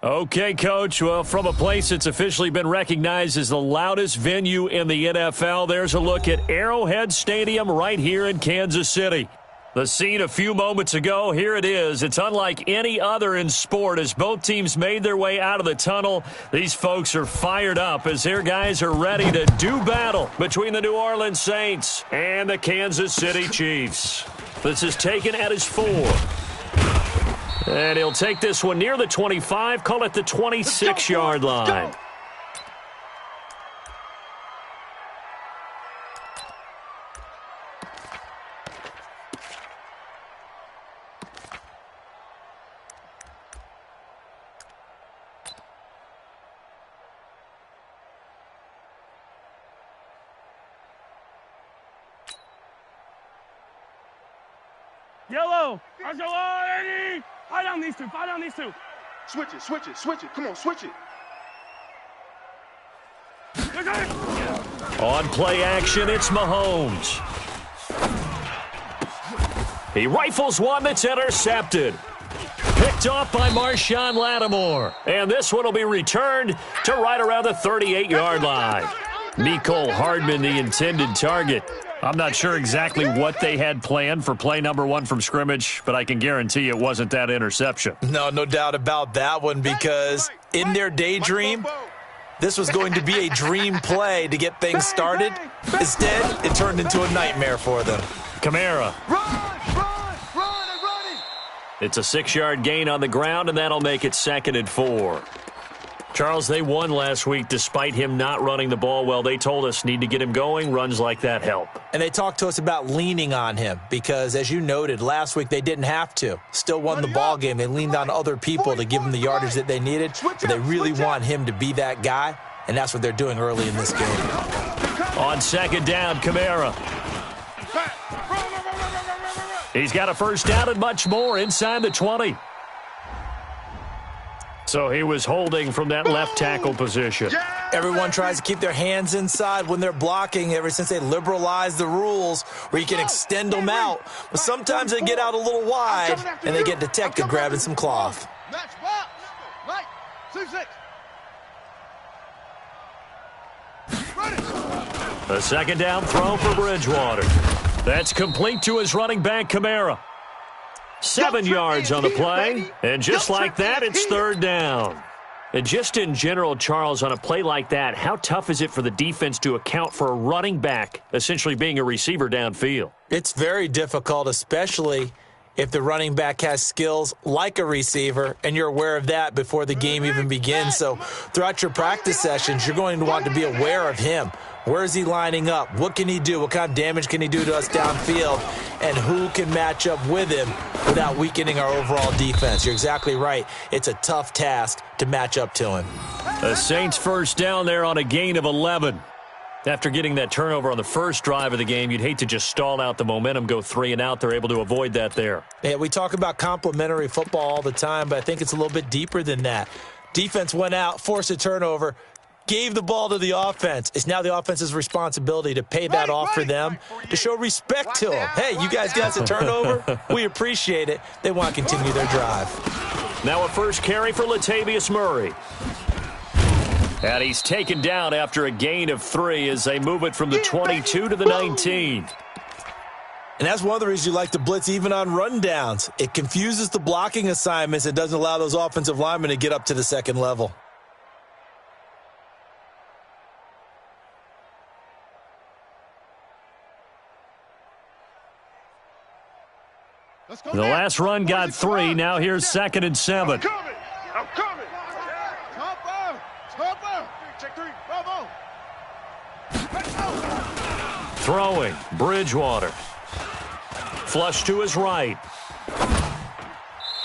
Okay, Coach. Well, from a place that's officially been recognized as the loudest venue in the NFL, there's a look at Arrowhead Stadium right here in Kansas City. The scene a few moments ago, here it is. It's unlike any other in sport as both teams made their way out of the tunnel. These folks are fired up as their guys are ready to do battle between the New Orleans Saints and the Kansas City Chiefs. This is taken at his 4. And he'll take this one near the 25, call it the 26-yard line. Yellow. Let's go, Eddie. Fire down these two. Fire down these two. Switch it, switch it, switch it. Come on, switch it. On play action, it's Mahomes. He rifles one that's intercepted. Picked off by Marshawn Lattimore. And this one will be returned to right around the 38-yard line. Mecole Hardman, the intended target. I'm not sure exactly what they had planned for play number 1 from scrimmage, but I can guarantee it wasn't that interception. No doubt about that one, because in their daydream, this was going to be a dream play to get things started. Instead, it turned into a nightmare for them. Kamara. It's a 6-yard gain on the ground, and that'll make it 2nd and 4. Charles, they won last week despite him not running the ball well. They told us need to get him going. Runs like that help. And they talked to us about leaning on him because, as you noted, last week they didn't have to. Still won the ball game. They leaned on other people to give him the yardage that they needed. But they really want him to be that guy, and that's what they're doing early in this game. On 2nd down, Kamara. He's got a first down and much more inside the 20. So he was holding from that left tackle position. Everyone tries to keep their hands inside when they're blocking ever since they liberalized the rules where you can extend them out. But sometimes they get out a little wide and they get detected grabbing some cloth. A 2nd down throw for Bridgewater. That's complete to his running back, Kamara. 7 yards on the play, and just like that, it's 3rd down. And just in general, Charles, on a play like that, how tough is it for the defense to account for a running back essentially being a receiver downfield? It's very difficult, especially if the running back has skills like a receiver, and you're aware of that before the game even begins. So throughout your practice sessions, you're going to want to be aware of him. Where is he lining up? What can he do? What kind of damage can he do to us downfield? And who can match up with him without weakening our overall defense? You're exactly right. It's a tough task to match up to him. The Saints first down there on a gain of 11. After getting that turnover on the first drive of the game, you'd hate to just stall out the momentum, go 3 and out. They're able to avoid that there. Yeah, we talk about complementary football all the time, but I think it's a little bit deeper than that. Defense went out, forced a turnover, gave the ball to the offense. It's now the offense's responsibility to pay that off for them, to show respect to them. Hey, you guys got us a turnover. We appreciate it. They want to continue their drive. Now a first carry for Latavius Murray. And he's taken down after a gain of 3 as they move it from the 22 to the 19. And that's one of the reasons you like to blitz even on rundowns. It confuses the blocking assignments. It doesn't allow those offensive linemen to get up to the second level. The last run got 3. Now here's 2nd and 7. I'm coming. Check 3. Bravo. Throwing, Bridgewater. Flush to his right.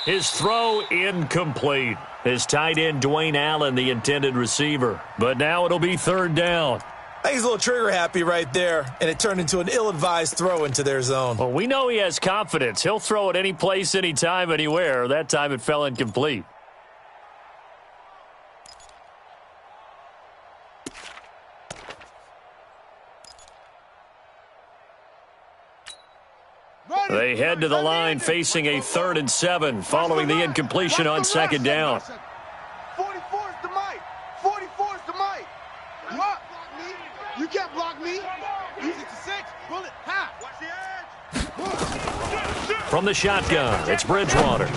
His throw incomplete. His tight end, Dwayne Allen, the intended receiver. But now it'll be 3rd down. I think he's a little trigger happy right there, and it turned into an ill-advised throw into their zone. Well, we know he has confidence. He'll throw it any place, anytime, anywhere. That time it fell incomplete. They head to the line facing a 3rd and 7 following the incompletion on 2nd down. You can't block me. 66. Bullet. Ha. Watch the edge. From the shotgun, it's Bridgewater.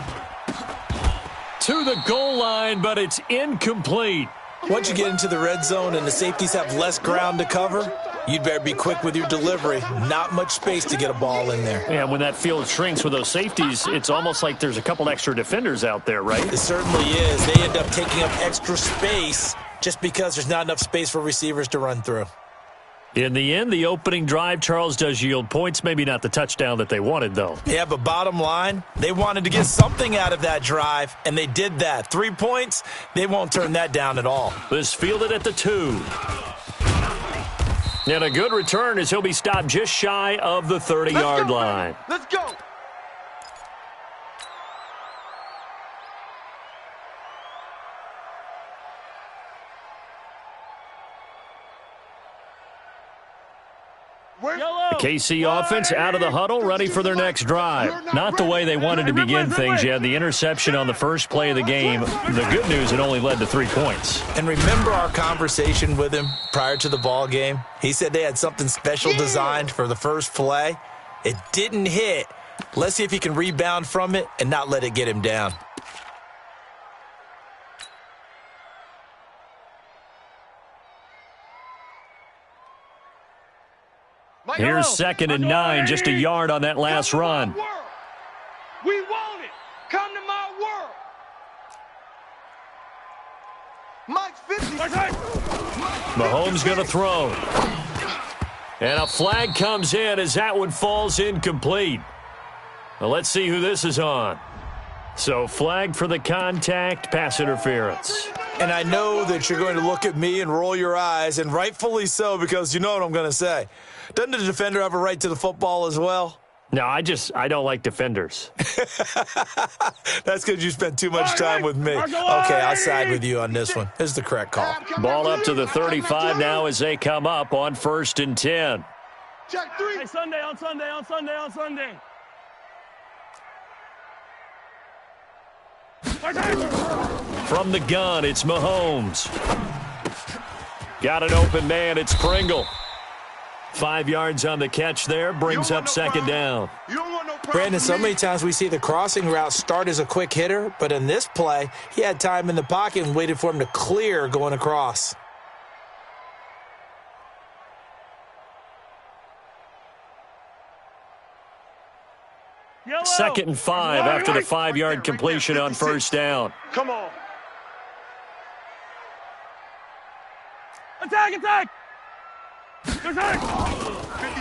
To the goal line, but it's incomplete. Once you get into the red zone and the safeties have less ground to cover, you'd better be quick with your delivery. Not much space to get a ball in there. Yeah, when that field shrinks with those safeties, it's almost like there's a couple extra defenders out there, right? It certainly is. They end up taking up extra space just because there's not enough space for receivers to run through. In the end, the opening drive, Charles, does yield points. Maybe not the touchdown that they wanted, though. Yeah, but bottom line, they wanted to get something out of that drive, and they did that. 3 points, they won't turn that down at all. This fielded at the 2. And a good return as he'll be stopped just shy of the 30-yard line. Let's go. The KC offense out of the huddle, ready for their next drive. Not the way they wanted to begin things. You had the interception on the first play of the game. The good news, it only led to 3 points. And remember our conversation with him prior to the ball game? He said they had something special designed for the first play. It didn't hit. Let's see if he can rebound from it and not let it get him down. Here's 2nd and 9, just a yard on that last run. We want it. Come to my world. Mike's 50. Mahomes going to throw. And a flag comes in as that one falls incomplete. Well, let's see who this is on. So flag for the contact, pass interference. And I know that you're going to look at me and roll your eyes, and rightfully so, because you know what I'm going to say. Doesn't the defender have a right to the football as well? No, I don't like defenders. That's because you spent too much time with me. Okay, I'll side with you on this one. This is the correct call. Ball up to the 35 now as they come up on 1st and 10. Check 3. Hey, Sunday. From the gun, it's Mahomes. Got an open man, it's Pringle. 5 yards on the catch there, brings up 2nd down. Brandon, so many times we see the crossing route start as a quick hitter, but in this play, he had time in the pocket and waited for him to clear going across. Yellow. 2nd and 5 after the 5-yard completion on 1st down. Come on. Attack!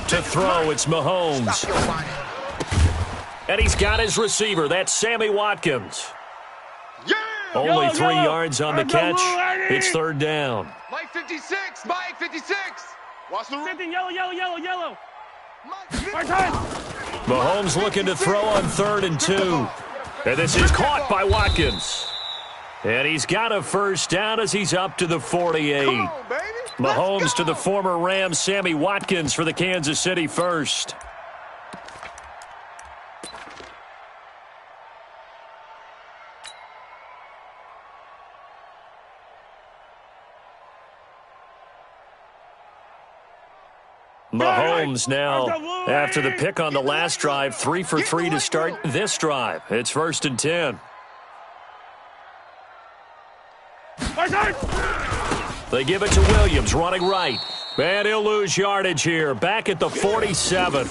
To throw, it's Mahomes. And he's got his receiver. That's Sammy Watkins. Yeah! Only 3 Yellow. yards on the catch. It's 3rd down. Mike 56. Mike 56. Watch the Same thing, yellow. Mike Mahomes looking to throw on 3rd and 2. And this is caught by Watkins. And he's got a 1st down as he's up to the 48. Come on, baby. Mahomes to the former Rams, Sammy Watkins for the Kansas City first. Mahomes now, after the pick on the last drive, 3 for 3 to start this drive. It's 1st and 10. They give it to Williams, running right. And he'll lose yardage here, back at the 47.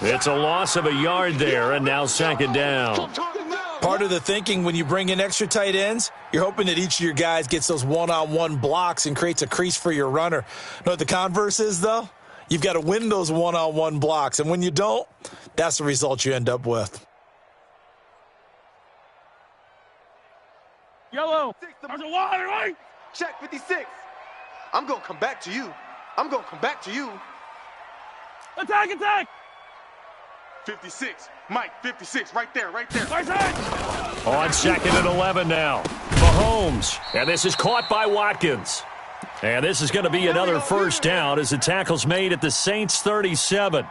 It's a loss of a yard there, and now 2nd down. Part of the thinking when you bring in extra tight ends, you're hoping that each of your guys gets those one-on-one blocks and creates a crease for your runner. Know what the converse is, though? You've got to win those one-on-one blocks, and when you don't, that's the result you end up with. Yellow. There's a water, right? Check 56. I'm going to come back to you. Attack. 56. Mike, 56. Right there. Right side. On 2nd and 11 now. Mahomes. And this is caught by Watkins. And this is going to be another 1st down as the tackle's made at the Saints 37.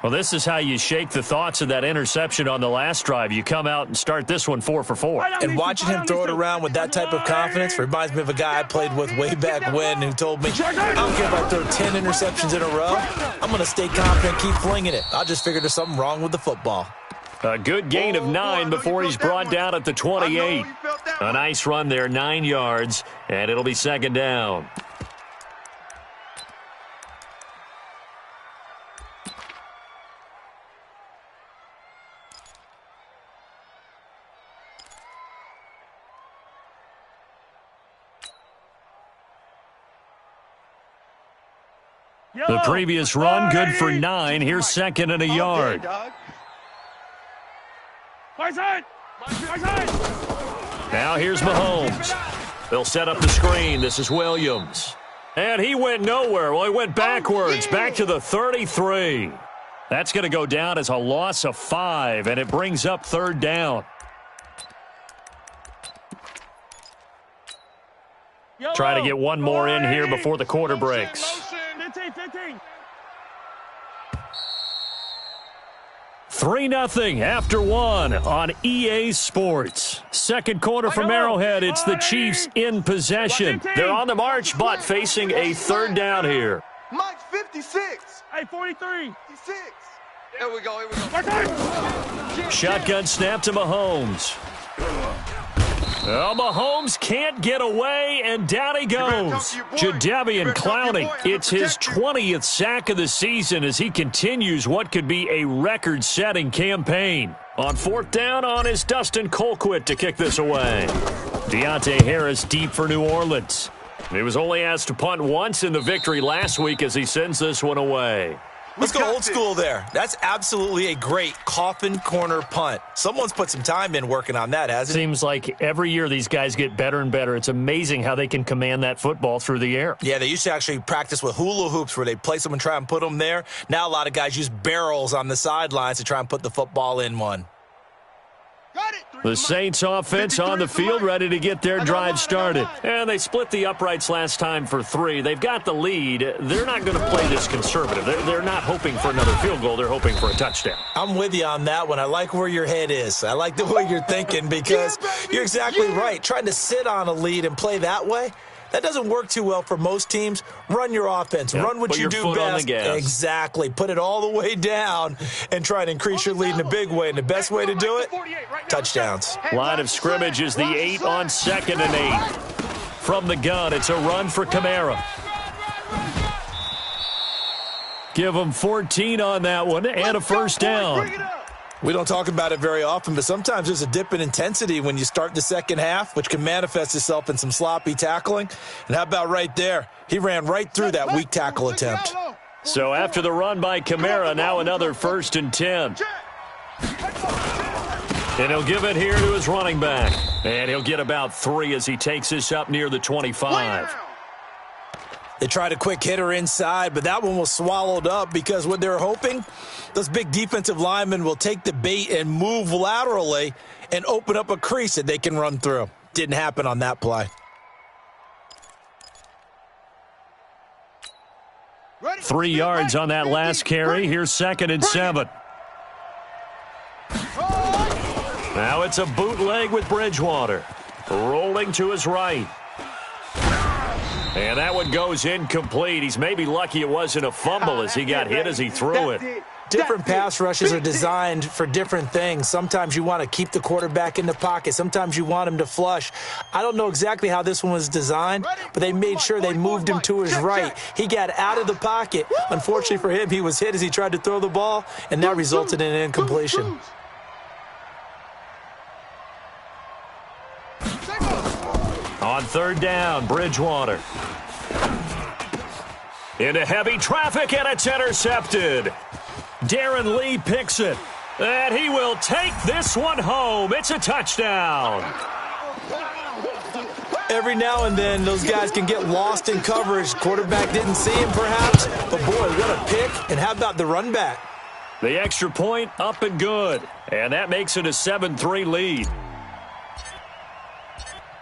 Well, this is how you shake the thoughts of that interception on the last drive. You come out and start this one 4 for 4. And watching him throw it around with that type of confidence reminds me of a guy I played with way back when who told me, I don't care if I throw 10 interceptions in a row. I'm going to stay confident, keep flinging it. I just figured there's something wrong with the football. A good gain of 9 before he's brought down at the 28. A nice run there, 9 yards, and it'll be second down. The previous run, good for 9. Here's second and a yard. Now here's Mahomes. They'll set up the screen. This is Williams. And he went nowhere. Well, he went backwards, back to the 33. That's going to go down as a loss of 5, and it brings up third down. Try to get one more in here before the quarter breaks. 3-0 after 1 on EA Sports. Second quarter from Arrowhead. It's the Chiefs in possession. They're on the march, but facing a third down here. Mike 56. Hey, 43. 56. Here we go. Shotgun snap to Mahomes. Well, Mahomes can't get away, and down he goes. Jadeveon Clowney. It's his 20th sack of the season as he continues what could be a record-setting campaign. On fourth down, on is Dustin Colquitt to kick this away. Deontay Harris deep for New Orleans. He was only asked to punt once in the victory last week as he sends this one away. Let's go old school there. That's absolutely a great coffin corner punt. Someone's put some time in working on that, hasn't it? Seems like every year these guys get better and better. It's amazing how they can command that football through the air. Yeah, they used to actually practice with hula hoops where they place them and try and put them there. Now a lot of guys use barrels on the sidelines to try and put the football in one. The Saints offense on the field, ready to get their drive started. And they split the uprights last time for 3. They've got the lead. They're not going to play this conservative. They're not hoping for another field goal. They're hoping for a touchdown. I'm with you on that one. I like where your head is. I like the way you're thinking because you're exactly right. Trying to sit on a lead and play that way, that doesn't work too well for most teams. Run your offense. Yep. Run what Put you your do foot best. on the gas. Exactly. Put it all the way down and try and increase your lead in a big way. And the best way to do it, touchdowns. Line of scrimmage is the 8 on second and 8. From the gun, it's a run for Kamara. Give them 14 on that one and a first down. We don't talk about it very often, but sometimes there's a dip in intensity when you start the second half, which can manifest itself in some sloppy tackling. And how about right there? He ran right through that weak tackle attempt. So after the run by Kamara, now another 1st and 10. And he'll give it here to his running back. And he'll get about 3 as he takes this up near the 25. They tried a quick hitter inside, but that one was swallowed up because what they're hoping, those big defensive linemen will take the bait and move laterally and open up a crease that they can run through. Didn't happen on that play. 3 yards on that last carry. Here's 2nd and 7. Now it's a bootleg with Bridgewater. Rolling to his right. And that one goes incomplete. He's maybe lucky it wasn't a fumble as he got hit as he threw it. Different pass rushes are designed for different things. Sometimes you want to keep the quarterback in the pocket. Sometimes you want him to flush. I don't know exactly how this one was designed, but they made sure they moved him to his right. He got out of the pocket. Unfortunately for him, he was hit as he tried to throw the ball, and that resulted in an incompletion. On 3rd down, Bridgewater. Into heavy traffic, and it's intercepted. Darren Lee picks it. And he will take this one home. It's a touchdown. Every now and then, those guys can get lost in coverage. Quarterback didn't see him, perhaps. But, boy, what a pick. And how about the run back? The extra point up and good. And that makes it a 7-3 lead.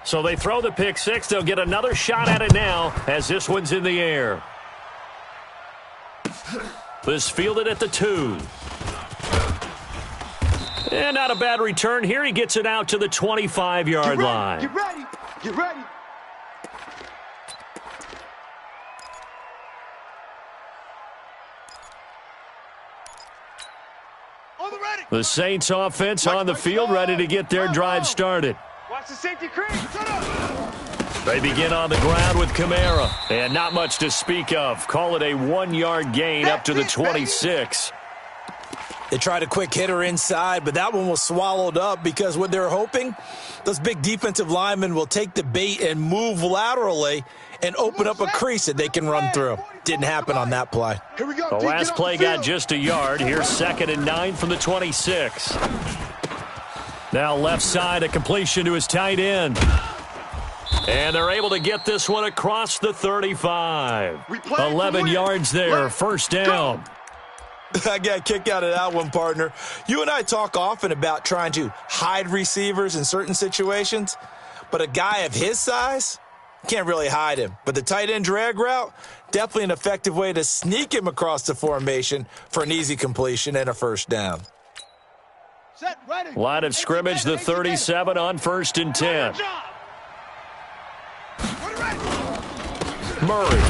So they throw the pick 6. They'll get another shot at it now as this one's in the air. This fielded at the 2. And not a bad return here. He gets it out to the 25-yard line. Get ready. Get ready. The Saints offense on the field, ready to get their drive started. Watch the safety creep. Set up. They begin on the ground with Kamara. And not much to speak of. Call it a 1-yard gain up to the 26. They tried a quick hitter inside, but that one was swallowed up because what they're hoping, those big defensive linemen will take the bait and move laterally and open up a crease that they can run through. Didn't happen on that play. Here we go. The last play got just a yard. Here's 2nd and 9 from the 26. Now left side, a completion to his tight end. And they're able to get this one across the 35. 11 yards there, first down. I got a kick out of that one, partner. You and I talk often about trying to hide receivers in certain situations, but a guy of his size can't really hide him. But the tight end drag route, definitely an effective way to sneak him across the formation for an easy completion and a first down. Set, ready. Line of scrimmage, the 37 on 1st and 10. Murray.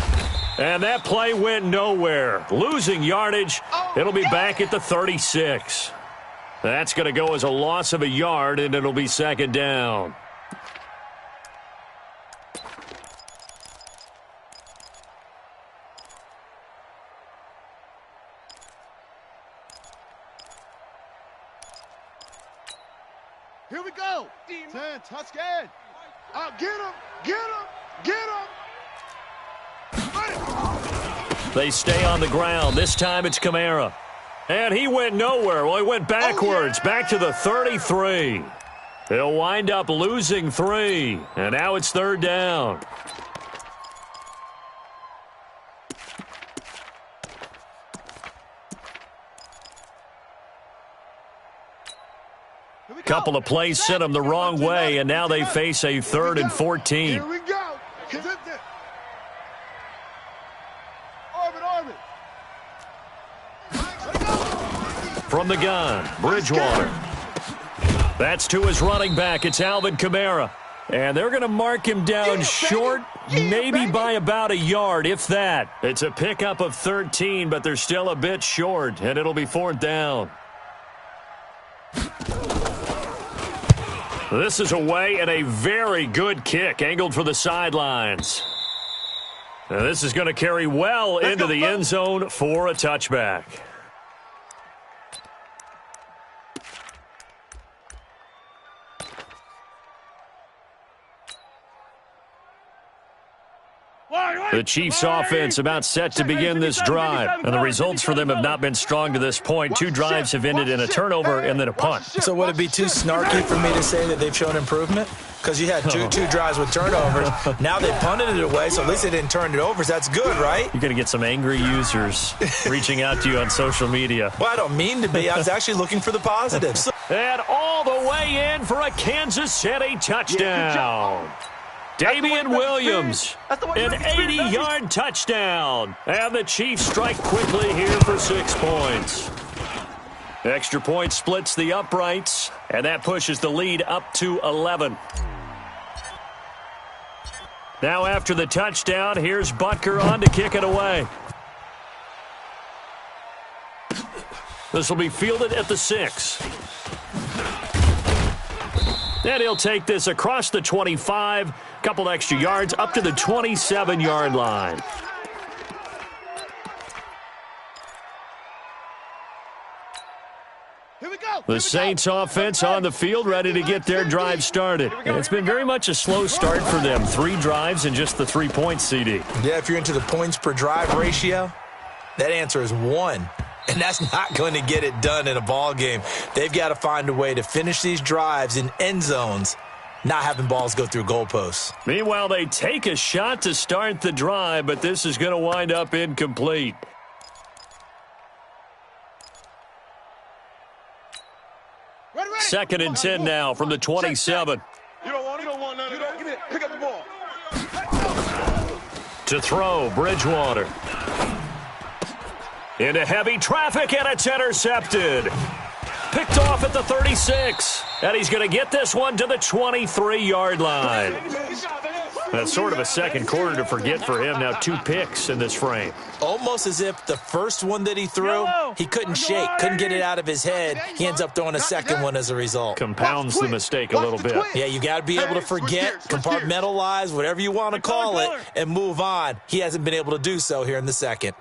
And that play went nowhere. Losing yardage. It'll be back at the 36. That's going to go as a loss of a yard, and it'll be 2nd down. Here we go. 10, touchdown. Get him. Get him. Get him. They stay on the ground. This time it's Kamara. And he went nowhere. Well, he went backwards, back to the 33. They'll wind up losing 3. And now it's 3rd down. Couple of plays sent them the wrong way, and now they face a 3rd and 14. Here we go. From the gun, Bridgewater. That's to his running back. It's Alvin Kamara. And they're going to mark him down short, maybe by about a yard, if that. It's a pickup of 13, but they're still a bit short, and it'll be 4th down. This is away and a very good kick, angled for the sidelines. Now this is going to carry well into the end zone for a touchback. The Chiefs' offense about set to begin this drive, and the results for them have not been strong to this point. 2 drives have ended in a turnover and then a punt. So would it be too snarky for me to say that they've shown improvement? Because you had two drives with turnovers. Now they punted it away, so at least they didn't turn it over. So that's good, right? You're going to get some angry users reaching out to you on social media. Well, I don't mean to be. I was actually looking for the positives. And all the way in for a Kansas City touchdown. Damian Williams, an 80-yard touchdown. And the Chiefs strike quickly here for 6 points. Extra point splits the uprights, and that pushes the lead up to 11. Now after the touchdown, here's Butker on to kick it away. This will be fielded at the 6. And he'll take this across the 25, couple extra yards, up to the 27-yard line. The Saints offense on the field, ready to get their drive started. And it's been very much a slow start for them. 3 drives and just the 3 points, CD. Yeah, if you're into the points per drive ratio, that answer is 1. And that's not going to get it done in a ball game. They've got to find a way to finish these drives in end zones, not having balls go through goalposts. Meanwhile, they take a shot to start the drive, but this is going to wind up incomplete. Second and 10 now from the 27. You don't want none of that. Give it. Pick up the ball. To throw, Bridgewater. Into heavy traffic, and it's intercepted. Picked off at the 36. And he's going to get this one to the 23-yard line. That's sort of a second quarter to forget for him. Now 2 picks in this frame. Almost as if the first one that he threw, he couldn't shake, couldn't get it out of his head. He ends up throwing a second one as a result. Compounds the mistake a little bit. Yeah, you got to be able to forget, compartmentalize, whatever you want to call it, and move on. He hasn't been able to do so here in the second.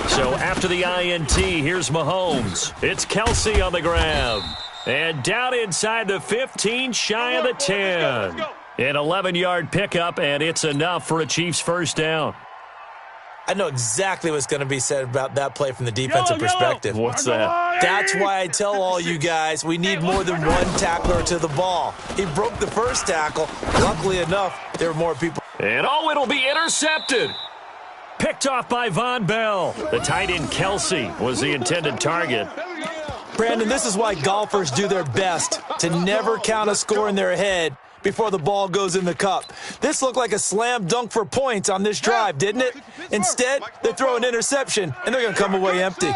So after the INT, here's Mahomes. It's Kelsey on the grab. And down inside the 15, shy of the 10. An 11-yard pickup, and it's enough for a Chiefs first down. I know exactly what's going to be said about that play from the defensive perspective. What's that? That's why I tell all you guys we need more than one tackler to the ball. He broke the first tackle. Luckily enough, there were more people. And it'll be intercepted. Picked off by Von Bell. The tight end Kelsey was the intended target. Brandon, this is why golfers do their best to never count a score in their head before the ball goes in the cup. This looked like a slam dunk for points on this drive, didn't it? Instead, they throw an interception, and they're going to come away empty.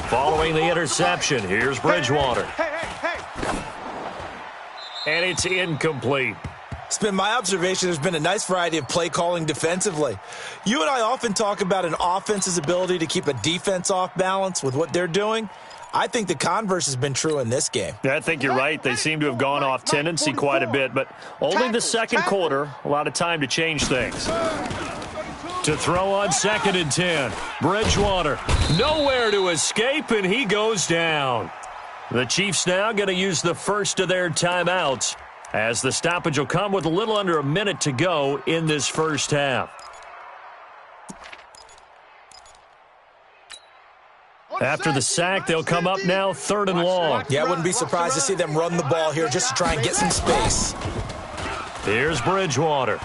Following the interception, here's Bridgewater. And it's incomplete. It's been my observation there's been a nice variety of play calling defensively. You and I often talk about an offense's ability to keep a defense off balance with what they're doing. I think the converse has been true in this game. Yeah, I think you're right. They seem to have gone off tendency quite a bit, but only the second quarter, a lot of time to change things. To throw on 2nd and 10. Bridgewater, nowhere to escape, and he goes down. The Chiefs now going to use the first of their timeouts, as the stoppage will come with a little under a minute to go in this first half. After the sack, they'll come up now 3rd and long. Yeah, I wouldn't be surprised to see them run the ball here just to try and get some space. Here's Bridgewater.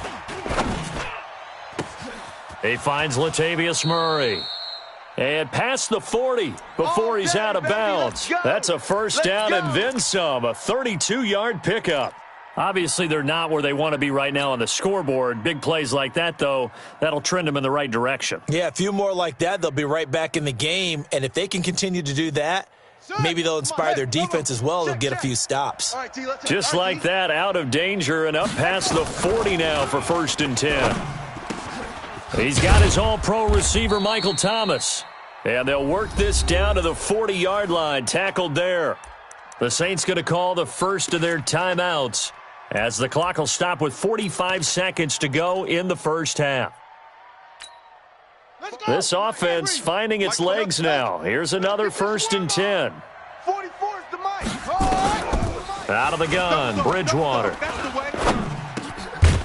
He finds Latavius Murray. And past the 40 before he's out of bounds. That's a first down and then some, a 32-yard pickup. Obviously, they're not where they want to be right now on the scoreboard. Big plays like that, though, that'll trend them in the right direction. Yeah, a few more like that, they'll be right back in the game. And if they can continue to do that, maybe they'll inspire their defense as well. They'll get a few stops. Just like that, out of danger and up past the 40 now for 1st and 10. He's got his all-pro receiver, Michael Thomas. And they'll work this down to the 40-yard line, tackled there. The Saints going to call the first of their timeouts, as the clock will stop with 45 seconds to go in the first half. This offense finding its legs now. Here's another 1st and 10. Out of the gun, Bridgewater.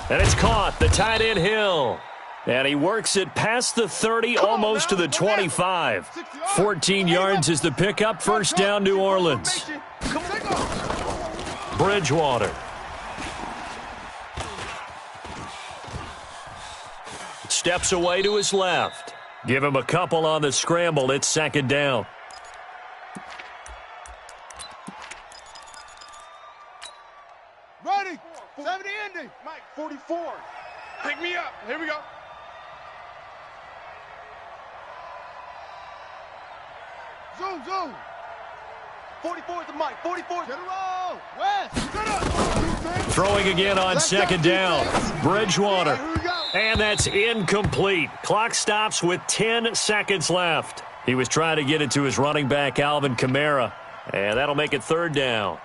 And it's caught, the tight end Hill. And he works it past the 30, almost to the 25. 14 yards is the pickup, first down New Orleans. Bridgewater. Steps away to his left. Give him a couple on the scramble. It's 2nd down. Ready. 70 ending. Mike, 44. Pick me up. Here we go. Zoom, zoom. 44 is the mic. 44. Get a roll. West. Get up. Throwing again on 2nd down. Bridgewater. And that's incomplete. Clock stops with 10 seconds left. He was trying to get it to his running back, Alvin Kamara. And that'll make it 3rd down.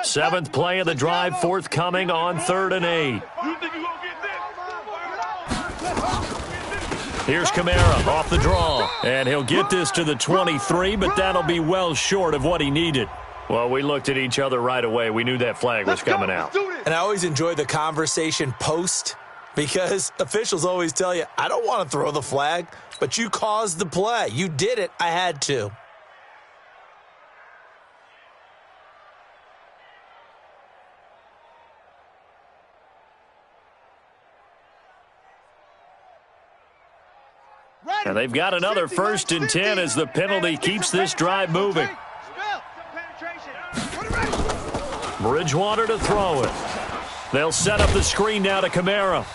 Seventh play of the drive forthcoming on 3rd and 8. Here's Kamara off the draw, and he'll get this to the 23, but that'll be well short of what he needed. Well, we looked at each other right away. We knew that flag was coming out. And I always enjoy the conversation post, because officials always tell you, I don't want to throw the flag, but you caused the play. You did it. I had to. And they've got another 1st and 10 as the penalty keeps this drive moving. Bridgewater to throw it. They'll set up the screen now to Kamara.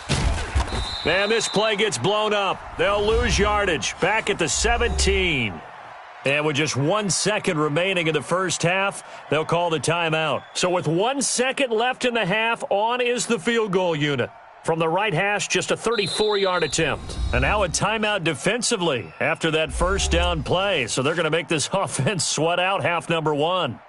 And this play gets blown up. They'll lose yardage. Back at the 17. And with just 1 second remaining in the first half, they'll call the timeout. So with 1 second left in the half, on is the field goal unit. From the right hash, just a 34-yard attempt. And now a timeout defensively after that first down play. So they're going to make this offense sweat out half number 1.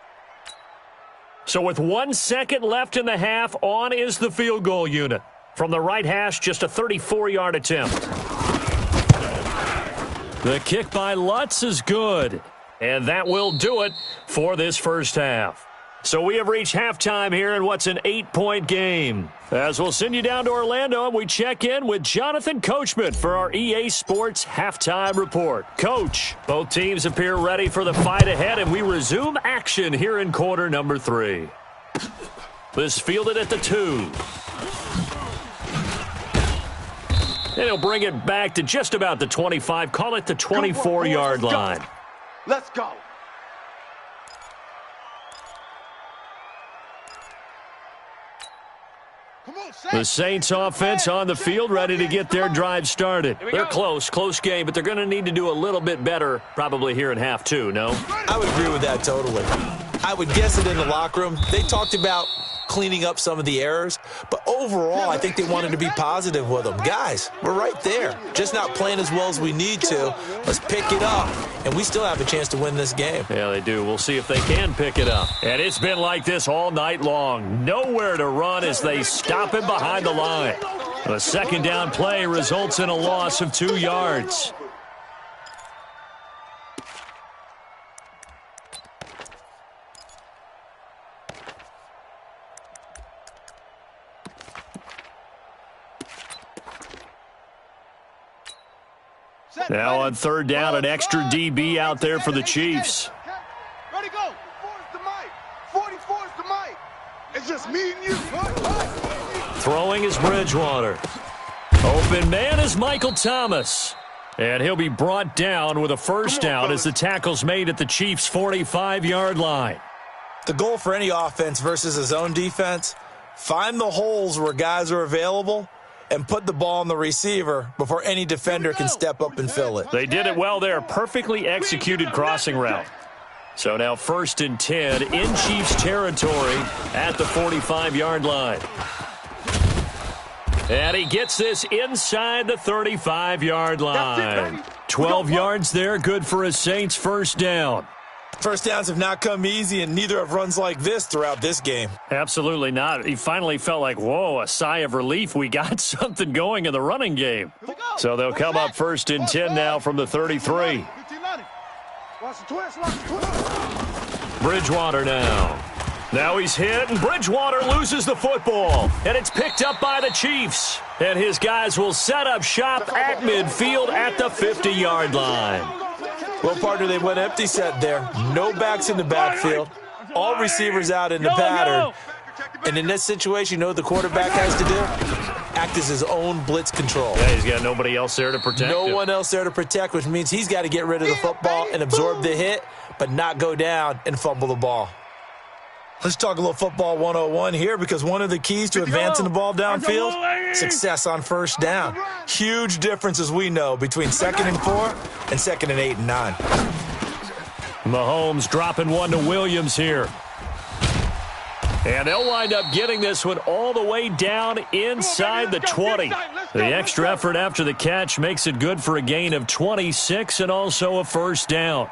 So with 1 second left in the half, on is the field goal unit. From the right hash, just a 34-yard attempt. The kick by Lutz is good. And that will do it for this first half. So we have reached halftime here in what's an 8-point game. As we'll send you down to Orlando, and we check in with Jonathan Coachman for our EA Sports Halftime Report. Coach, both teams appear ready for the fight ahead, and we resume action here in quarter number 3. This fielded at the 2. And he'll bring it back to just about the 25, call it the 24-yard line. Let's go. The Saints offense on the field, ready to get their drive started. They're close game, but they're going to need to do a little bit better probably here in half 2, no? I would agree with that totally. I would guess it in the locker room. They talked about cleaning up some of the errors, but overall, I think they wanted to be positive with them. Guys, we're right there. Just not playing as well as we need to. Let's pick it up, and we still have a chance to win this game. Yeah, they do. We'll see if they can pick it up. And it's been like this all night long. Nowhere to run as they stop him behind the line. The second down play results in a loss of 2 yards. Now on third down, an extra DB out there for the Chiefs. Ready, go. 44 is the mic. It's just me and you. Throwing is Bridgewater. Open man is Michael Thomas. And he'll be brought down with a first down as the tackle's made at the Chiefs' 45-yard line. The goal for any offense versus a zone defense, find the holes where guys are available and put the ball on the receiver before any defender can step up and fill it. They did it well there. Perfectly executed crossing route. So now 1st and 10 in Chiefs territory at the 45-yard line. And he gets this inside the 35-yard line. 12 yards there, good for a Saints first down. First downs have not come easy, and neither have runs like this throughout this game. Absolutely not. He finally felt like, whoa, a sigh of relief. We got something going in the running game. So they'll come up 1st and 10 now from the 33. Bridgewater now. Now he's hit, and Bridgewater loses the football. And it's picked up by the Chiefs. And his guys will set up shop at midfield at the 50-yard line. Well, partner, they went empty set there. No backs in the backfield. All receivers out in the pattern. And in this situation, you know what the quarterback has to do? Act as his own blitz control. Yeah, he's got nobody else there to protect him. No one else there to protect, which means he's got to get rid of the football and absorb the hit, but not go down and fumble the ball. Let's talk a little football 101 here, because one of the keys to advancing the ball downfield, success on first down. Huge difference, as we know, between 2nd and 4 and 2nd and 8 and 9. Mahomes dropping one to Williams here. And they'll wind up getting this one all the way down inside the 20. The extra effort after the catch makes it good for a gain of 26 and also a first down.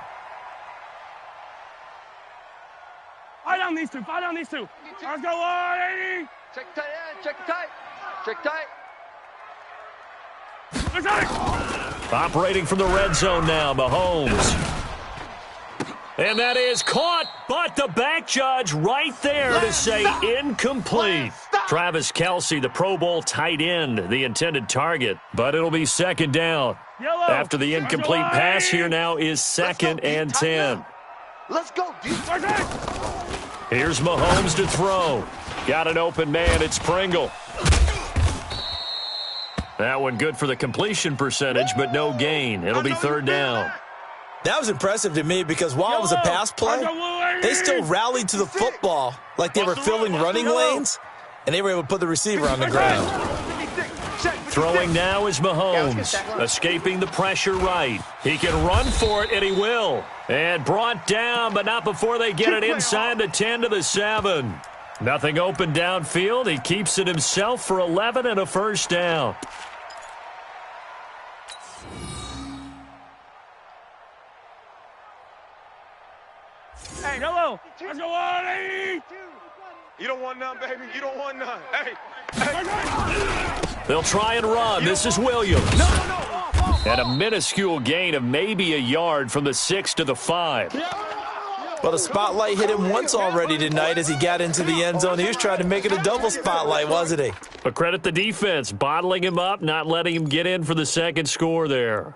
Fight on these two. Let's go, 180. Check tight end, check tight. Check tight. Let's go. Operating from the red zone now, Mahomes. And that is caught, but the back judge right there to say incomplete. Travis Kelce, the Pro Bowl tight end, the intended target, but it'll be 2nd down. After the incomplete pass, here now is 2nd and 10. Let's go, Here's Mahomes to throw. Got an open man, it's Pringle. That one good for the completion percentage, but no gain. It'll be third down. That was impressive to me because while it was a pass play, they still rallied to the football like they were filling running lanes, and they were able to put the receiver on the ground. Throwing now is Mahomes, escaping the pressure right. He can run for it, and he will. And brought down, but not before they get it inside the 10 to the 7. Nothing open downfield. He keeps it himself for 11 and a first down. Hey, yellow. Let's go on, 80. You don't want none, baby. You don't want none. Hey. They'll try and run. This is Williams. And a minuscule gain of maybe a yard from the 6 to the 5. Well, the spotlight hit him once already tonight as he got into the end zone. He was trying to make it a double spotlight, wasn't he? But credit the defense, bottling him up, not letting him get in for the second score there.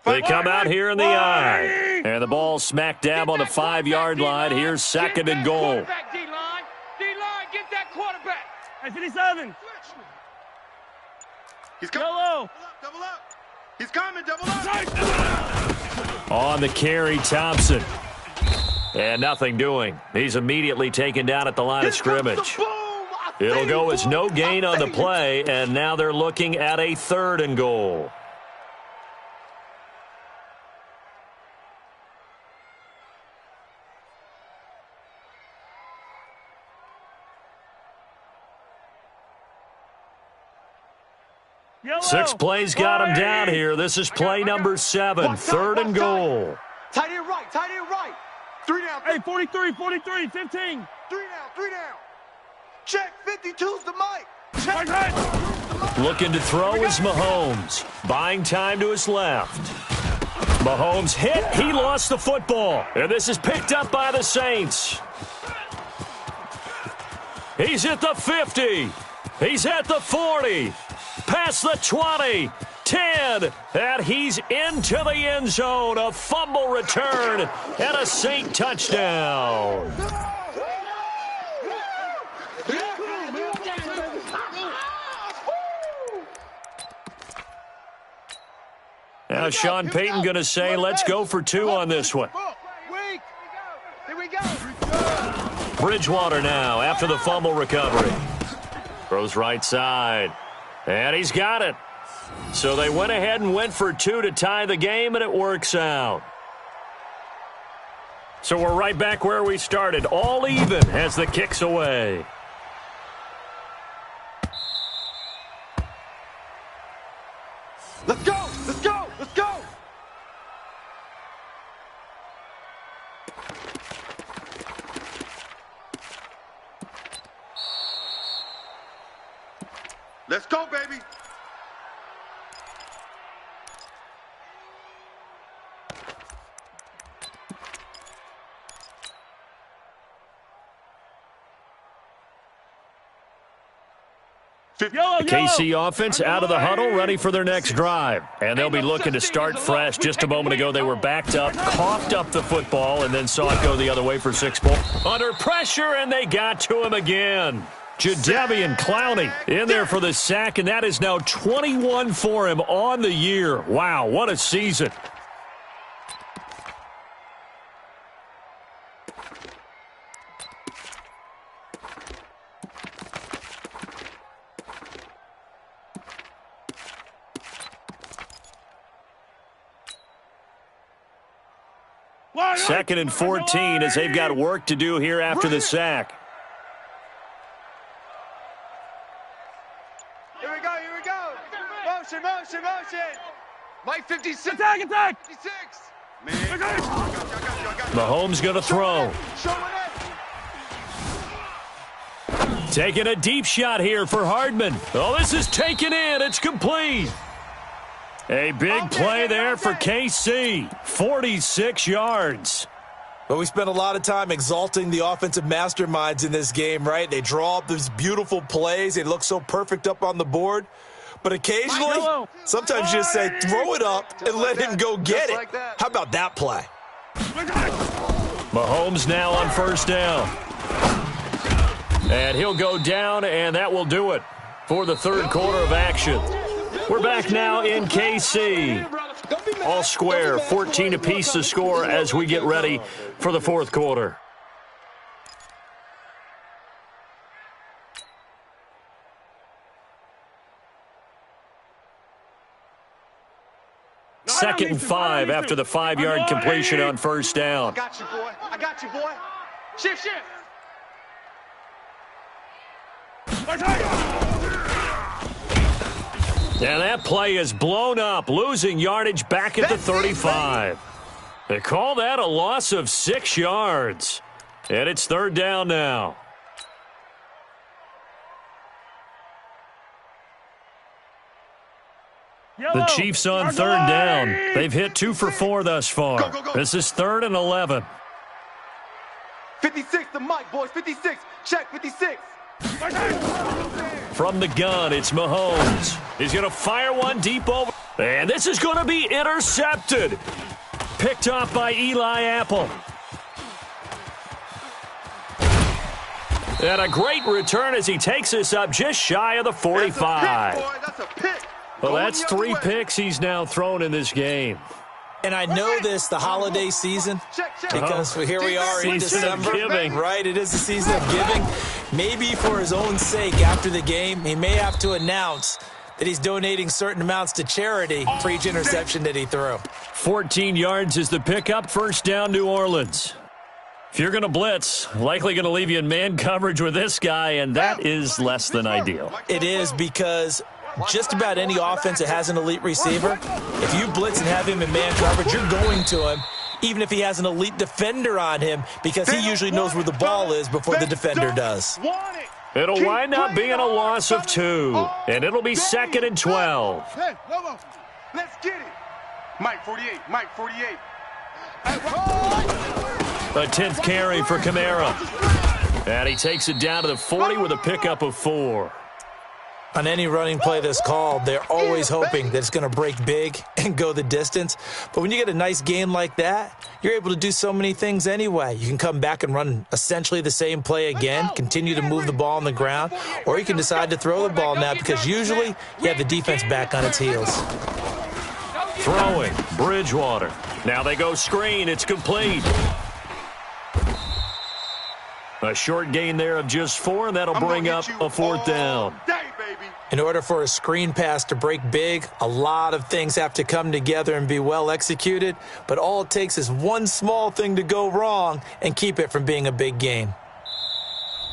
They come out here in the eye. And the ball smack dab on the 5-yard line. Here's second and goal. D-line, get that quarterback. Hey, 57. He's coming. Yellow. Double up. He's coming. Double up. On the carry, Thompson. And nothing doing. He's immediately taken down at the line of scrimmage. It'll go as no gain on the play, and now they're looking at a third and goal. Yellow. 6 plays got him down here. This is play number 7, third and goal. Tight end right. Tight end right. 3 down. Hey, 43, 15. 3 down. 3 down. Check. 52's the mic. Check. Looking to throw is Mahomes. Buying time to his left. Mahomes hit. He lost the football. And this is picked up by the Saints. He's at the 50. He's at the 40. Past the 20, 10, and he's into the end zone. A fumble return and a Saint touchdown. Now Sean Payton going to say, let's go for 2 on this one. Here we go. Bridgewater now after the fumble recovery. Throws right side. And he's got it. So they went ahead and went for 2 to tie the game, and it works out. So we're right back where we started. All even as the kick's away. Let's go. Let's go. Let's go. Let's go, baby. Yellow, The KC offense out of the huddle, ready for their next drive. And they'll be looking to start fresh. Just a moment ago, they were backed up, coughed up the football, and then saw it go the other way for 6 points. Under pressure, and they got to him again. Jadeveon Clowney in there for the sack, and that is now 21 for him on the year. Wow, what a season. Second and 14 as they've got work to do here after the sack. Here we go. Here we go. Motion, motion, motion. Mike 56. Attack, attack. 56. I got it. Mahomes going to throw. Taking a deep shot here for Hardman. Oh, this is taken in. It's complete. A big play there for KC. 46 yards. But we spent a lot of time exalting the offensive masterminds in this game, right? They draw up these beautiful plays. They look so perfect up on the board. But occasionally, sometimes you just say, throw it up and let him go get it. How about that play? Mahomes now on first down. And he'll go down, and that will do it for the third quarter of action. We're back now in KC. All square, 14 apiece to score as we get ready for the fourth quarter. Second and 5 after the 5-yard completion on first down. I got you, boy. I got you, boy. Shift, shift. And that play is blown up, losing yardage back at the 35. They call that a loss of 6 yards. And it's third down now. The Chiefs on third down. They've hit 2 for 4 thus far. Go, go, go. This is 3rd and 11. 56, the mic, boys. 56. Check, 56. From the gun, it's Mahomes. He's going to fire one deep over. And this is going to be intercepted. Picked off by Eli Apple. And a great return as he takes us up just shy of the 45. That's a pick, boy. That's a pick. Well, that's 3 picks he's now thrown in this game. And I know this, the holiday season, because here we are in Season of December. giving. Right, it is the season of giving. Maybe for his own sake, after the game, he may have to announce that he's donating certain amounts to charity for each interception that he threw. 14 yards is the pickup. First down, New Orleans. If you're going to blitz, likely going to leave you in man coverage with this guy, and that is less than ideal. It is, because just about any offense that has an elite receiver, if you blitz and have him in man coverage, you're going to him, even if he has an elite defender on him, because he usually knows where the ball is before the defender does. It'll wind up being a loss of 2, and it'll be 2nd and 12. Hey, Lobo, let's get it. Mike 48, Mike 48. A 10th carry for Kamara. And he takes it down to the 40 with a pickup of 4. On any running play that's called, they're always hoping that it's going to break big and go the distance. But when you get a nice game like that, you're able to do so many things anyway. You can come back and run essentially the same play again, continue to move the ball on the ground, or you can decide to throw the ball now because usually you have the defense back on its heels. Throwing, Bridgewater. Now they go screen. It's complete. A short gain there of just 4, and that'll bring up a 4th down. In order for a screen pass to break big, a lot of things have to come together and be well executed, but all it takes is one small thing to go wrong and keep it from being a big gain.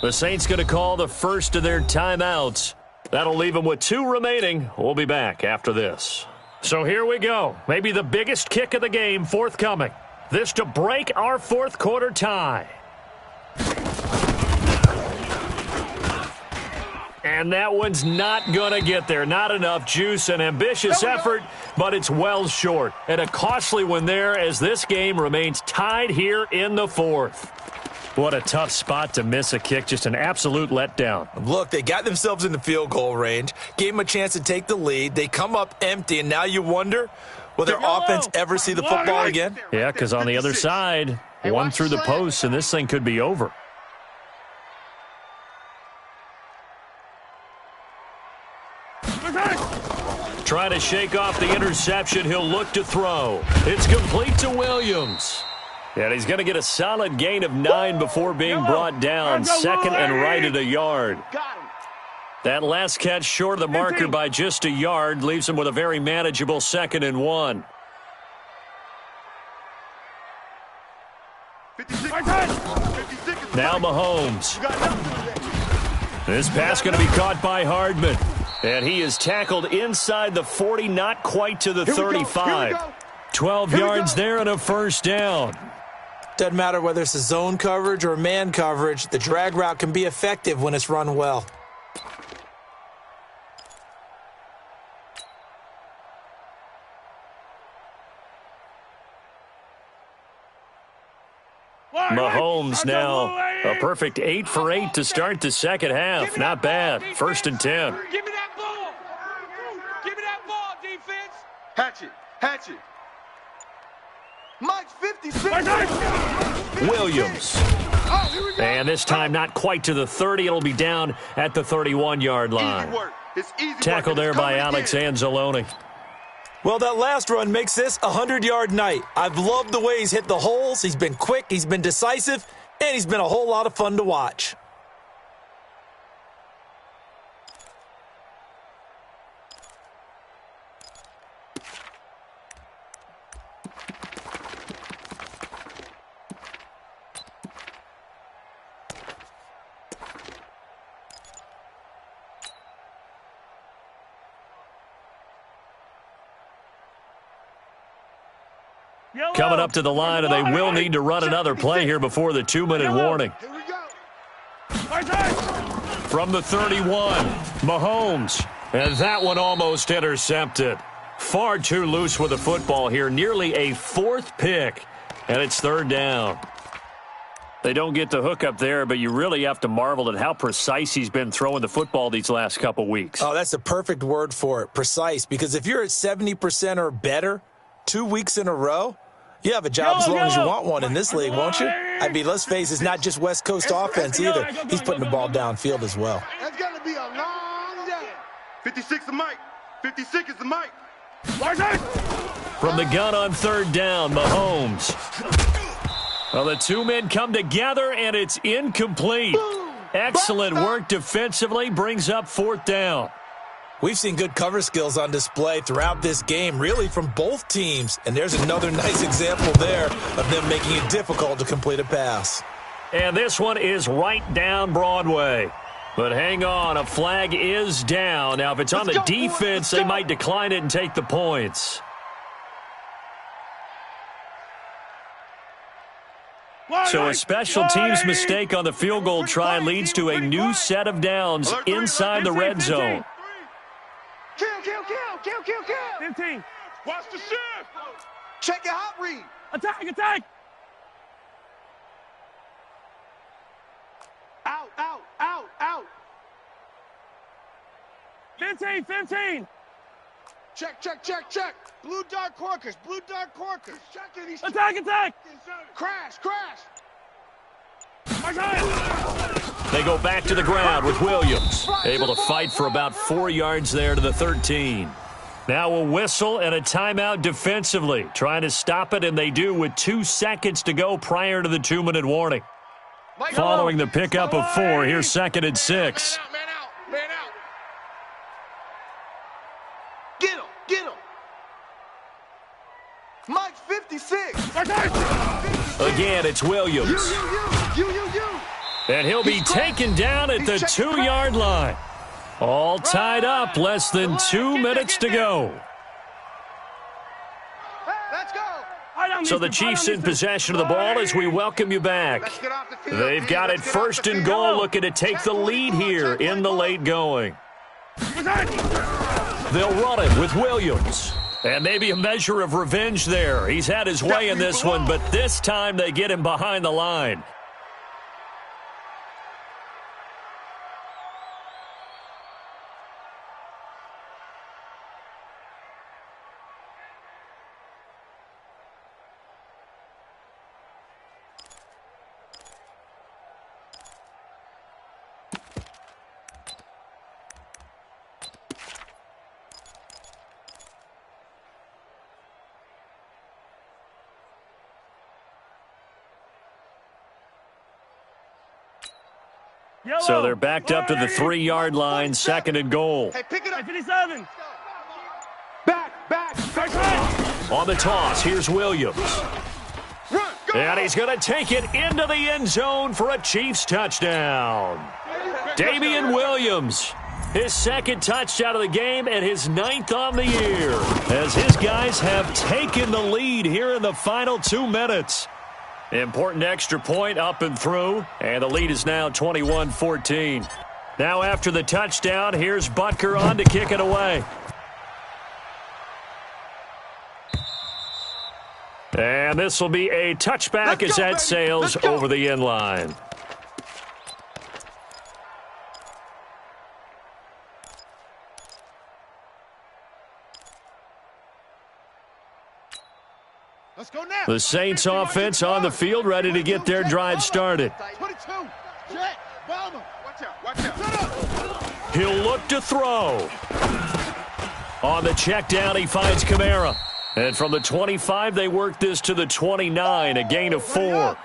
The Saints going to call the first of their timeouts. That'll leave them with 2 remaining. We'll be back after this. So here we go. Maybe the biggest kick of the game forthcoming. This to break our fourth quarter tie. And that one's not going to get there. Not enough juice. An ambitious effort, but it's well short. And a costly one there as this game remains tied here in the fourth. What a tough spot to miss a kick. Just an absolute letdown. Look, they got themselves in the field goal range, gave them a chance to take the lead. They come up empty, and now you wonder, will their offense ever see the football again? Yeah, because on the other side, one through the post, and this thing could be over. Trying to shake off the interception. He'll look to throw. It's complete to Williams. And he's going to get a solid gain of 9 before being brought down. Second and right at a yard. That last catch short of the marker by just a yard leaves him with a very manageable 2nd and 1. Now Mahomes. This pass going to be caught by Hardman. And he is tackled inside the 40, not quite to the 35. 12 yards there and a first down. Doesn't matter whether it's a zone coverage or man coverage, the drag route can be effective when it's run well. Mahomes now a perfect 8 for 8 to start the second half. Not bad. 1st and 10. Give me that ball. Give me that ball, defense. Hatch it. Mike's 56. Williams. And this time not quite to the 30. It'll be down at the 31-yard line. Tackle there by Alex Anzalone. Well, that last run makes this a 100-yard night. I've loved the way he's hit the holes. He's been quick, he's been decisive, and he's been a whole lot of fun to watch. Coming up to the line, and they will need to run another play here before the 2-minute warning. Here we go. From the 31, Mahomes. And that one almost intercepted. Far too loose with the football here. Nearly a 4th pick, and it's 3rd down. They don't get the hook up there, but you really have to marvel at how precise he's been throwing the football these last couple weeks. Oh, that's a perfect word for it, precise, because if you're at 70% or better 2 weeks in a row, you have a job as long as you want one in this league, won't you? I mean, let's face it, it's not just West Coast offense either. He's putting the ball downfield as well. That's going to be a long day. 56 is Mike. 56 is the Mike. From the gun on 3rd down, Mahomes. Well, the 2 men come together, and it's incomplete. Excellent work defensively, brings up 4th down. We've seen good cover skills on display throughout this game, really from both teams. And there's another nice example there of them making it difficult to complete a pass. And this one is right down Broadway. But hang on, a flag is down. Now, if it's on the defense, they might decline it and take the points. So a special teams mistake on the field goal try leads to a new set of downs inside the red zone. Kill. 15. Watch the shift. Check your hot read. Attack. Out. 15. Check. Blue dark corkers. Check it. He's Attack. Crash. They go back to the ground with Williams. Able to fight for about 4 yards there to the 13. Now a whistle and a timeout defensively. Trying to stop it, and they do with 2 seconds to go prior to the 2-minute warning. Following the pickup of 4, here's 2nd and 6. Man out. Get him. Mike 56. Again, it's Williams. You. And he'll be taken down at the 2-yard line. All tied up, less than 2 minutes to go. Let's go. So the Chiefs in possession of the ball as we welcome you back. They've got it 1st and goal, looking to take the lead here in the late going. They'll run it with Williams. And maybe a measure of revenge there. He's had his way in this one, but this time they get him behind the line. So they're backed up to the 3-yard line, 2nd and goal. Hey, pick it up. 57. Back. On the toss, here's Williams. Run. Go. And he's going to take it into the end zone for a Chiefs touchdown. Damian Williams, his 2nd touchdown of the game and his 9th on the year, as his guys have taken the lead here in the final 2 minutes. Important extra point up and through, and the lead is now 21-14. Now after the touchdown, here's Butker on to kick it away. And this will be a touchback as that sails over the end line. Let's go now. The Saints offense on the field, ready to get their drive started. 22. Jet. Bomber. Watch out. Watch out. He'll look to throw. On the check down, he finds Kamara. And from the 25, they work this to the 29, a gain of 4.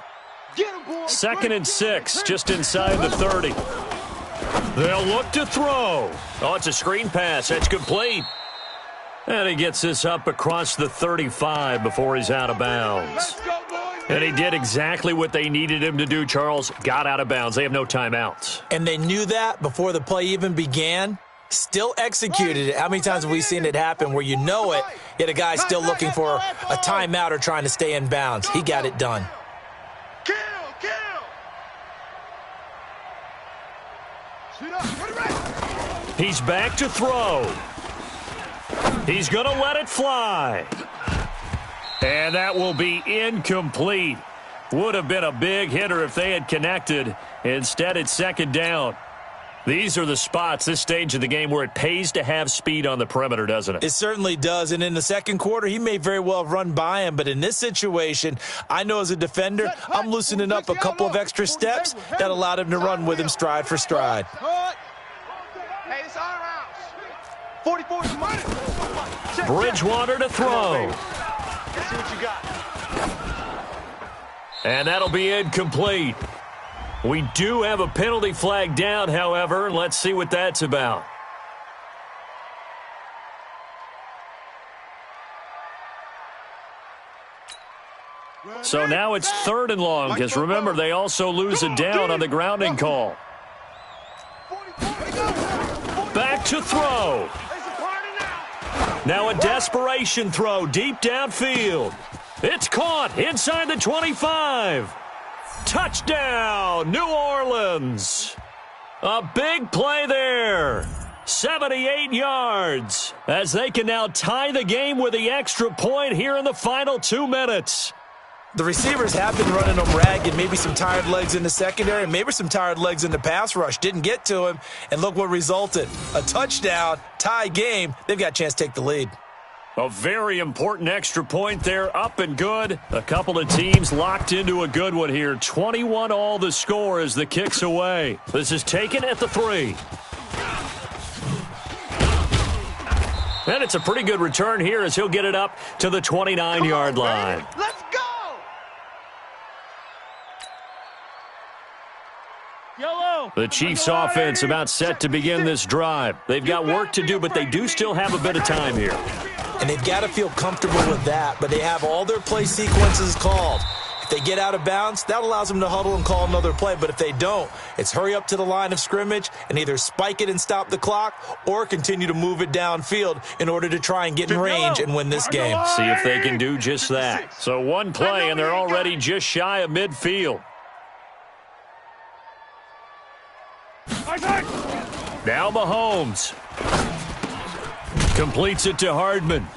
2nd and 6, just inside the 30. They'll look to throw. Oh, it's a screen pass. That's complete. And he gets this up across the 35 before he's out of bounds. And he did exactly what they needed him to do, Charles. Got out of bounds. They have no timeouts. And they knew that before the play even began. Still executed it. How many times have we seen it happen where you know it, yet a guy's still looking for a timeout or trying to stay in bounds? He got it done. Kill. Shoot up. He's back to throw. He's going to let it fly. And that will be incomplete. Would have been a big hitter if they had connected. Instead, it's 2nd down. These are the spots, this stage of the game, where it pays to have speed on the perimeter, doesn't it? It certainly does. And in the second quarter, he may very well have run by him. But in this situation, I know as a defender, I'm loosening up a couple of extra steps that allowed him to run with him stride for stride. Hey, it's all around. 44 is money. Bridgewater to throw. Let's see what you got. And that'll be incomplete. We do have a penalty flag down, however. Let's see what that's about. So now it's 3rd and long, because remember, they also lose a down on the grounding call. Back to throw. Now a desperation throw deep downfield. It's caught inside the 25. Touchdown, New Orleans. A big play there. 78 yards as they can now tie the game with the extra point here in the final 2 minutes. The receivers have been running them ragged, maybe some tired legs in the secondary, maybe some tired legs in the pass rush. Didn't get to him, and look what resulted. A touchdown, tie game. They've got a chance to take the lead. A very important extra point there, up and good. A couple of teams locked into a good one here. 21 all the score as the kick's away. This is taken at the 3. And it's a pretty good return here as he'll get it up to the 29-yard line. Let's go. Yellow. The Chiefs offense about set to begin this drive. They've got work to do, but they do still have a bit of time here. And they've got to feel comfortable with that, but they have all their play sequences called. If they get out of bounds, that allows them to huddle and call another play. But if they don't, it's hurry up to the line of scrimmage and either spike it and stop the clock or continue to move it downfield in order to try and get in range and win this game. See if they can do just that. So one play, and they're already just shy of midfield. Now Mahomes. Completes it to Hardman.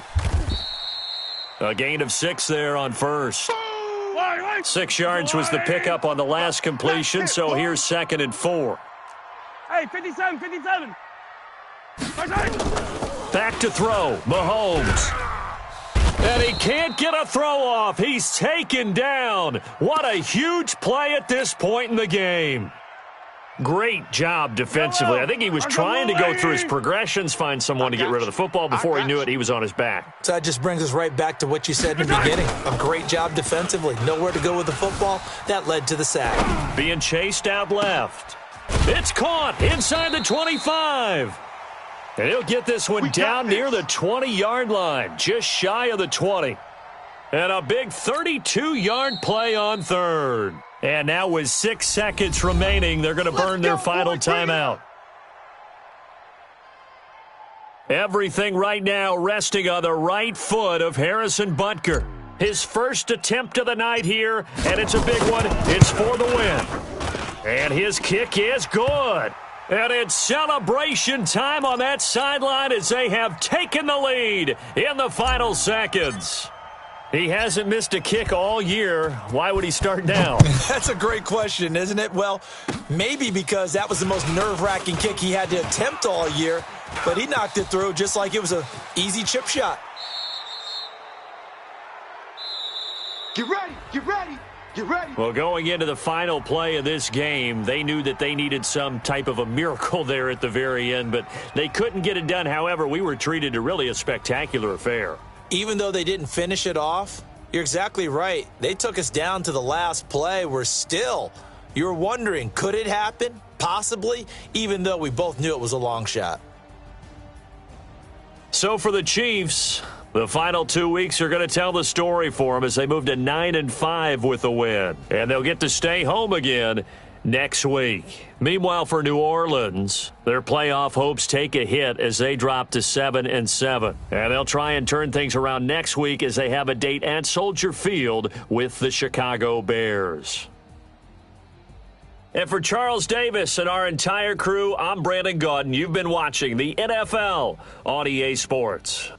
A gain of 6 there on first. 6 yards was the pickup on the last completion, so here's 2nd and 4. Hey, 57. Back to throw, Mahomes. And he can't get a throw off. He's taken down. What a huge play at this point in the game. Great job defensively. I think he was trying to go through his progressions, find someone to get rid of the football. Before he knew it, he was on his back. So that just brings us right back to what you said in the beginning. A great job defensively. Nowhere to go with the football. That led to the sack. Being chased out left. It's caught inside the 25. And he'll get this one down near the 20-yard line, just shy of the 20. And a big 32-yard play on 3rd. And now with 6 seconds remaining, they're going to burn their final timeout. Everything right now resting on the right foot of Harrison Butker. His first attempt of the night here, and it's a big one. It's for the win. And his kick is good. And it's celebration time on that sideline as they have taken the lead in the final seconds. He hasn't missed a kick all year. Why would he start now? That's a great question, isn't it? Well, maybe because that was the most nerve-wracking kick he had to attempt all year, but he knocked it through just like it was an easy chip shot. Get ready, get ready, get ready. Well, going into the final play of this game, they knew that they needed some type of a miracle there at the very end, but they couldn't get it done. However, we were treated to really a spectacular affair. Even though they didn't finish it off, you're exactly right. They took us down to the last play. You were wondering, could it happen? Possibly, even though we both knew it was a long shot. So for the Chiefs, the final 2 weeks are going to tell the story for them as they move to 9-5 with a win. And they'll get to stay home again next week. Meanwhile, for New Orleans, their playoff hopes take a hit as they drop to 7-7. And they'll try and turn things around next week as they have a date at Soldier Field with the Chicago Bears. And for Charles Davis and our entire crew, I'm Brandon Gaudin. You've been watching the NFL on EA Sports.